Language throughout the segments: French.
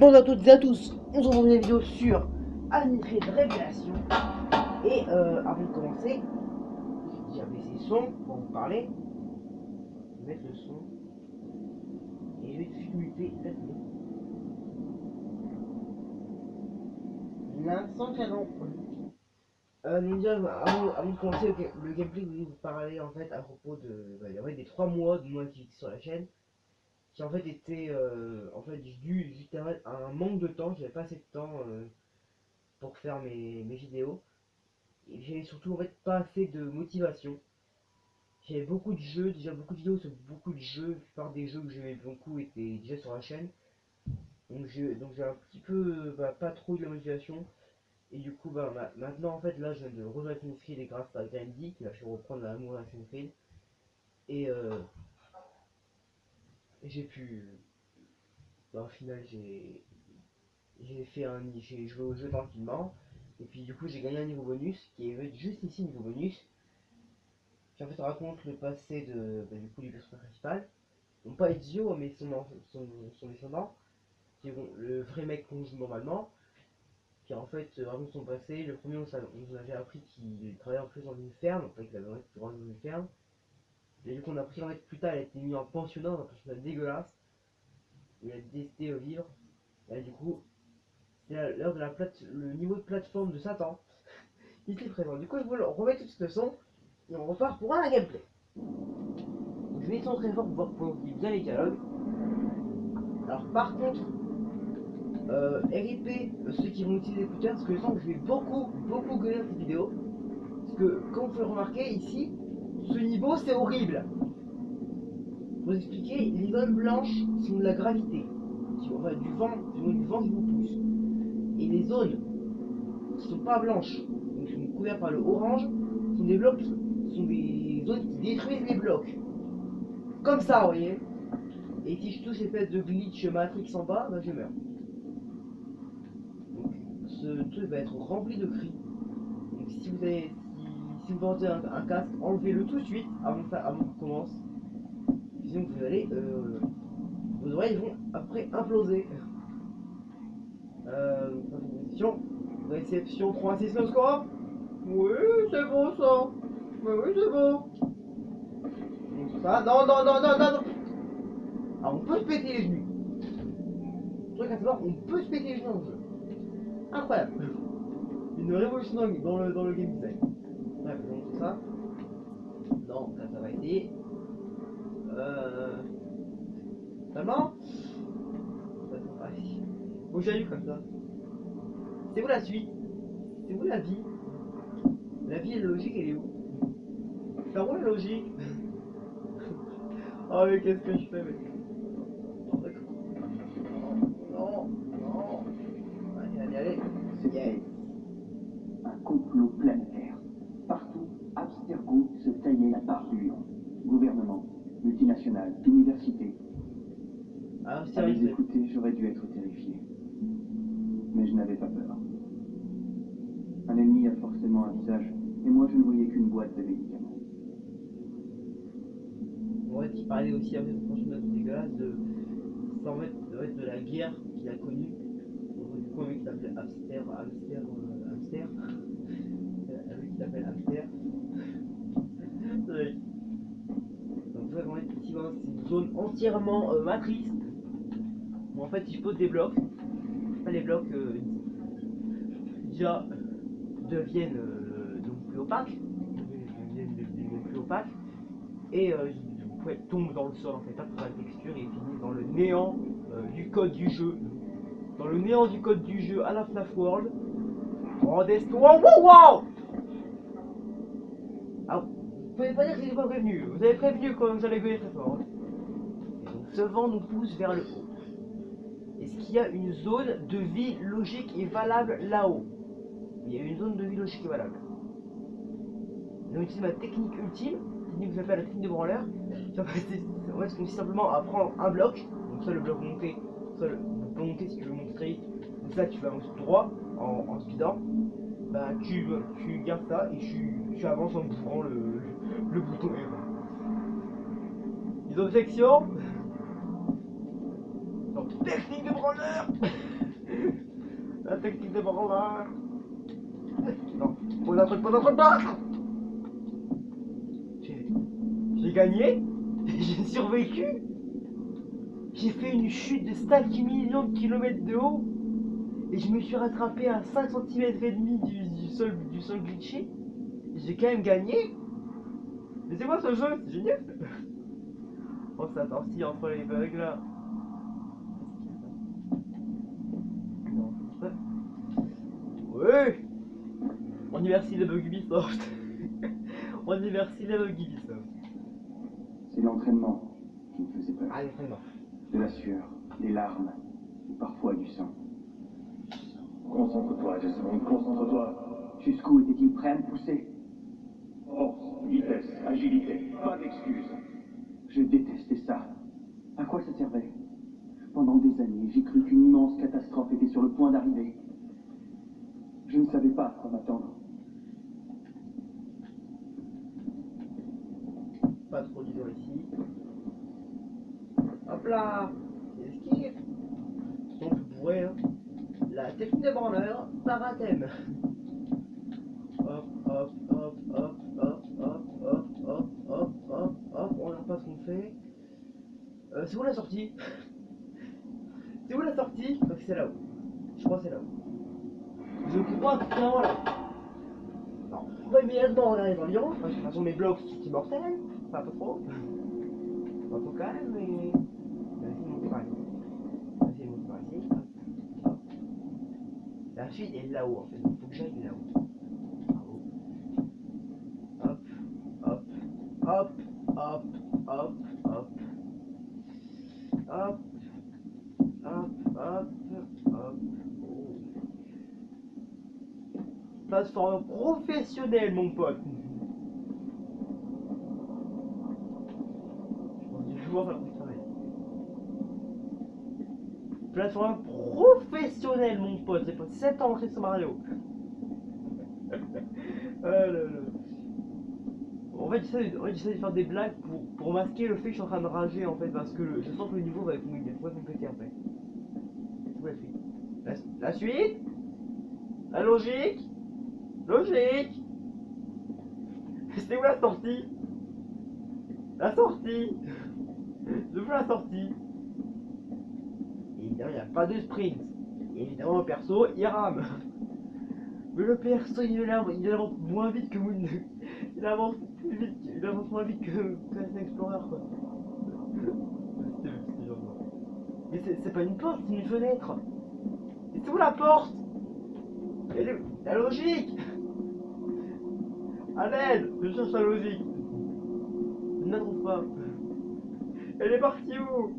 Bonjour à toutes et à tous, on se retrouve dans une vidéo sur Administrator Révélation. Et avant de commencer, j'ai déjà baissé le son pour vous parler. Je vais mettre le son et je vais tout de suite muter la télé. L'instant canon. Donc déjà, avant de commencer le gameplay, je voulais vous parler en fait à propos de, des 3 mois de non-activité sur la chaîne. Qui en fait était dû juste à un manque de temps, j'avais pas assez de temps pour faire mes vidéos. Et j'avais surtout en fait pas assez de motivation. J'avais beaucoup de jeux, déjà beaucoup de vidéos sur beaucoup de jeux, la plupart des jeux que j'aimais beaucoup étaient déjà sur la chaîne. Donc j'ai un petit peu pas trop de la motivation. Et du coup maintenant en fait là je viens de rejoindre Assassin's Creed et grâce à Grandy qui m'a fait reprendre l'amour d'Assassin's Creed. Et j'ai pu. Au final j'ai joué au jeu tranquillement. Et puis du coup j'ai gagné un niveau bonus qui est juste ici niveau bonus. Qui en fait raconte le passé du coup du personnage principal. Non pas Ezio mais son descendant. Qui est le vrai mec qu'on joue normalement. Qui en fait raconte son passé. Le premier on nous avait appris qu'il travaillait en plus dans une ferme. En fait il avait dans une ferme. Et du coup on a appris en fait plus tard il a été mis en pensionnat, un pensionnat dégueulasse. Il a détesté vivre. Et du coup c'est l'heure de le niveau de plateforme de Satan. Il est présent. Du coup, je vous le remets tout de suite le son et on repart pour un gameplay. Donc, je mets le son très fort pour voir bien les dialogues. Alors, par contre, RIP ceux qui vont utiliser l'écouteur, parce que je sens que je vais beaucoup gueuler dans cette vidéo. Parce que, comme vous pouvez le remarquer ici, ce niveau c'est horrible. Pour vous expliquer, les zones blanches sont de la gravité, enfin, du vent qui vous pousse. Et les zones qui sont pas blanches, donc qui sont couvertes par le orange, sont des zones qui détruisent les blocs. Comme ça, vous voyez. Et si je touche ces espèce de glitch Matrix en bas, bah je meurs. Donc ce truc va être rempli de cris. Donc si vous entendez un casque, enlevez-le tout de suite avant qu'on commence. Sinon vous allez vos oreilles vont après imploser. Réception 3-6 no score. Oui, c'est bon ça. Oui, c'est bon. Donc ça, non. Alors on peut se péter les genoux. Le truc à savoir, on peut se péter les genoux dans le jeu. Incroyable. Une révolution dans le game design. Bref, je vous montre ça. Non, ça va aider. Vraiment bon, j'ai lu comme ça. C'est où la suite? C'est où la vie? La vie est logique, elle est où? Ça où la logique? Oh mais qu'est-ce que je fais mec? Non. Allez. C'était un complot planétaire. Partout, Abstergo se taillait la part du lion. Gouvernement, multinationales, universités. Ah, À les écouter, j'aurais dû être terrifié. Mais je n'avais pas peur. Un ennemi a forcément un visage, et moi je ne voyais qu'une boîte de médicaments. En fait, il parlait aussi avec une franchement dégueulasse de la guerre qu'il a connue. Du coup, un mec qui s'appelait Hamster. Un mec qui s'appelle Hamster. Donc, vraiment, effectivement, c'est une zone entièrement matrice. Où en fait, si je pose des blocs, les blocs déjà deviennent donc plus opaques. Deviennent plus opaques. Et tombe dans le sol en fait, pas pour la texture et finit dans le néant du code du jeu. Dans le néant du code du jeu à la FNAF World. En wow. Ah, vous pouvez pas dire que je n'ai pas prévenu. Vous avez prévenu quand j'allais gueuler très fort. Et donc ce vent nous pousse vers le haut. Est-ce qu'il y a une zone de vie logique et valable là-haut? Il y a une zone de vie logique et valable. Donc j'utilise ma technique ultime, technique que j'appelle la technique de branleur. En fait, consiste simplement à prendre un bloc, donc soit le bloc monté, soit le bloc monté si tu veux monter très vite, donc ça tu vas droit en speedant, bah tu gardes ça et tu avances en bourrant le bouton R. Les objections? Donc technique de branleur. technique de branleur. Non, on a un truc, pas d'un truc, pas. J'ai gagné. J'ai survécu. J'ai fait une chute de 5 millions de kilomètres de haut. Et je me suis rattrapé à 5 cm et demi du sol glitché. J'ai quand même gagné. Mais c'est quoi ce jeu? C'est génial. Oh, ça tortille entre les bugs là. Non, c'est ça. Ouais. On y merci les bugs Ubisoft. On y merci les bugs Ubisoft. C'est l'entraînement qui me faisait peur. Ah, l'entraînement. De la sueur, des larmes, et parfois du sang. Concentre-toi, Jason, concentre-toi. Jusqu'où était-il prêt à me pousser? Force, vitesse, agilité, pas d'excuses. Je détestais ça. À quoi ça servait? Pendant des années, j'ai cru qu'une immense catastrophe était sur le point d'arriver. Je ne savais pas à quoi m'attendre. Pas trop d'idées ici. Hop là. Esquive. On peut bourrer, hein. La technique de branleur par un thème. Hop, hop, hop, hop, hop, hop, hop, hop, hop, hop, hop. On regarde pas ce qu'on fait. C'est où la sortie? C'est où la sortie? Donc c'est là-haut. Je crois que c'est là-haut. Je crois que c'est là. Non, on va immédiatement regarder dans Lyon. Parce que de toute façon mes blocs sont immortels. Enfin, pas trop. Pas trop quand même, mais. On va essayer de monter par ici. On va essayer de monter par ici. Hop, hop. La suite est là-haut en fait. Donc faut que j'aille là-haut. Hop, hop, hop, hop, hop, hop. Hop, hop, hop, hop. Oh. Plateforme professionnelle, mon pote. Je pense que je vais faire le travail. Plateforme professionnelle, mon pote. J'ai passé 7 ans en sur Mario. En fait, j'essaie de faire des blagues pour masquer le fait que je suis en train de rager en fait, parce que je sens que le niveau va être péter en fait. C'est la suite. La suite. La logique. Logique. C'était où la sortie? La sortie. Je veux la sortie. Et évidemment, il n'y a pas de sprint. Et évidemment, le perso, il rame. Mais le perso, il avance moins vite que Moon. Il avance plus vite, il avance moins vite que Class Explorer quoi. C'était genre. Mais c'est pas une porte, c'est une fenêtre. Et c'est où la porte? Elle est la logique. À l'aide, je cherche la logique. Je ne la trouve pas. Elle est partie où?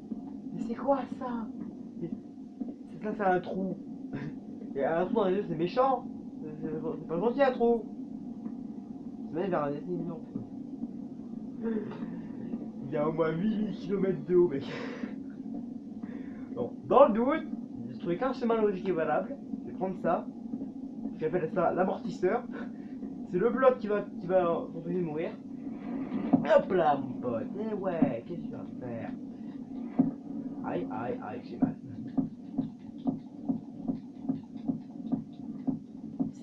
Mais c'est quoi ça? Ça c'est un trou. Et un trou dans les yeux c'est méchant. C'est pas gentil un trou. C'est même vers un destination. Il y a au moins 8000 km de haut mec. Bon, dans le doute, j'ai trouvé qu'un chemin logique et valable. Je vais prendre ça. J'appelle ça l'amortisseur. C'est le bloc qui va m'empêcher de mourir. Hop là mon pote. Eh ouais, qu'est-ce que tu vas faire? Aïe aïe aïe, j'ai mal.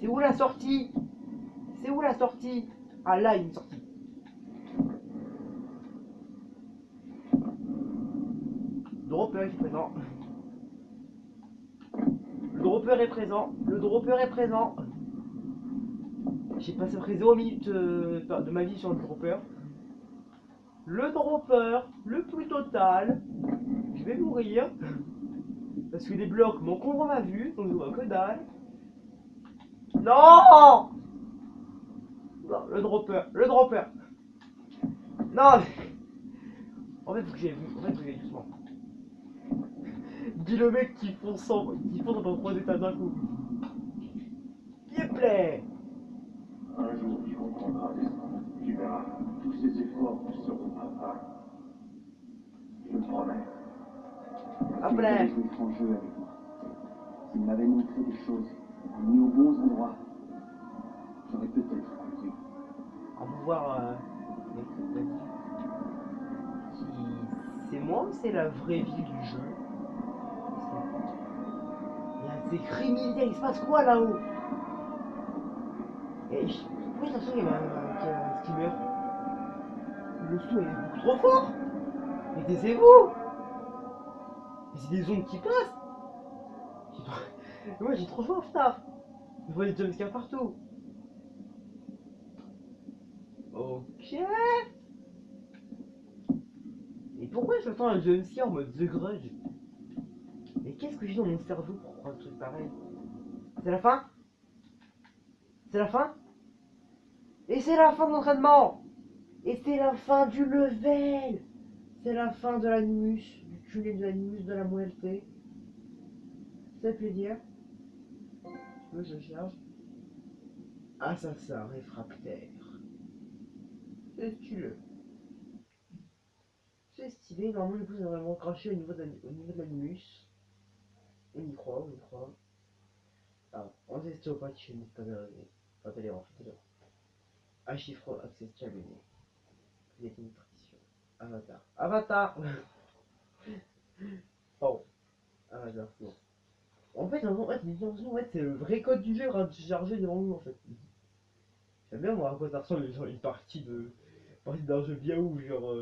C'est où la sortie? C'est où la sortie? Ah là, il y a une sortie. Le dropper est présent. Le dropper est présent. Le dropper est présent. J'ai passé près 0 minutes de ma vie sur le dropper. Le dropper, le plus total. Je vais mourir. Parce que les blocs m'encombrent ma vue, donc je vois que dalle. Non! Non, le dropper, le dropper. Non mais... En fait, faut que j'aille doucement. Dis le mec qui fonce dans 3 étages d'un coup. Yep plaît. Un jour, tu comprendras, Desmond. Tu verras, tous ces efforts ne seront pas vains. Je te promets. Hop là. S'il avait joué franc jeu avec moi, s'il m'avait montré des choses, mis aux bons endroits, j'aurais peut-être compris. On va voir si c'est moi ou c'est la vraie vie du jeu. Il y a C'est écrit militaire, il se passe quoi là-haut? Et pourquoi j'ai l'impression qu'il y a un steamer? Le son est beaucoup trop fort! Mais taisez-vous! Mais c'est des ondes qui passent! Ouais, j'ai trop soif, taf! Je vois des jumpscares partout! Ok! Et pourquoi j'attends un jumpscare en mode The Grudge? Mais qu'est-ce que j'ai dans mon cerveau pour prendre un truc pareil? C'est la fin? C'est la fin? Et c'est la fin de l'entraînement! Et c'est la fin du level! C'est la fin de l'animus, du tunnel de l'animus de la moelleté. Ça fait plaisir. Je cherche. Assassin réfractaire. C'est stylé. C'est stylé. Normalement, du coup, c'est vraiment craché au niveau de l'animus. On y croit, on y croit. Ah, on teste au pas chez nous, pas d'aller en fait. Un chiffre access terminé. Vous êtes une tradition. Avatar. Avatar! Oh. Avatar, c'est bon. En fait, c'est le vrai code du jeu chargé devant nous en fait. J'aime bien voir à quoi ça ressemble genre une partie d'un jeu bien ouf, genre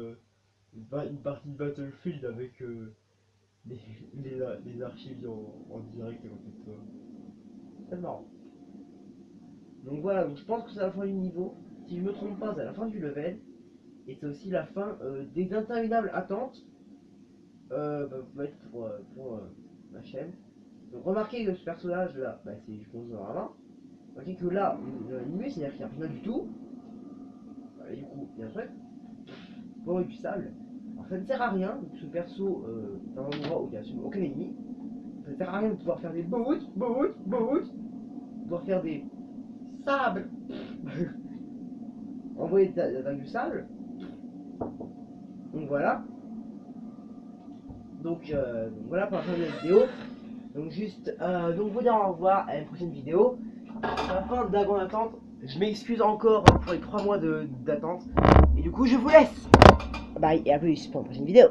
une partie de Battlefield avec les archives en direct à côté de toi. C'est marrant. Donc voilà, donc je pense que c'est la fin du niveau. Si je me trompe pas, c'est la fin du level. Et c'est aussi la fin des interminables attentes pour ma chaîne. Donc remarquez que ce personnage là, bah, c'est je pense dans la main. Remarquez que là, l'animé, c'est-à-dire qu'il n'y a rien du tout. Et du coup, il y a un truc. Pour du sable. Alors ça ne sert à rien, ce perso dans un endroit où il n'y a absolument aucun ennemi. Ça ne sert à rien de pouvoir faire des boots, pouvoir faire des sables. Envoyer du sable. Donc voilà. Donc voilà pour la fin de la vidéo. Donc juste donc vous dire au revoir à une prochaine vidéo. À la fin de la grande attente. Je m'excuse encore pour les 3 mois d'attente. Et du coup je vous laisse. Bye et à plus pour une prochaine vidéo.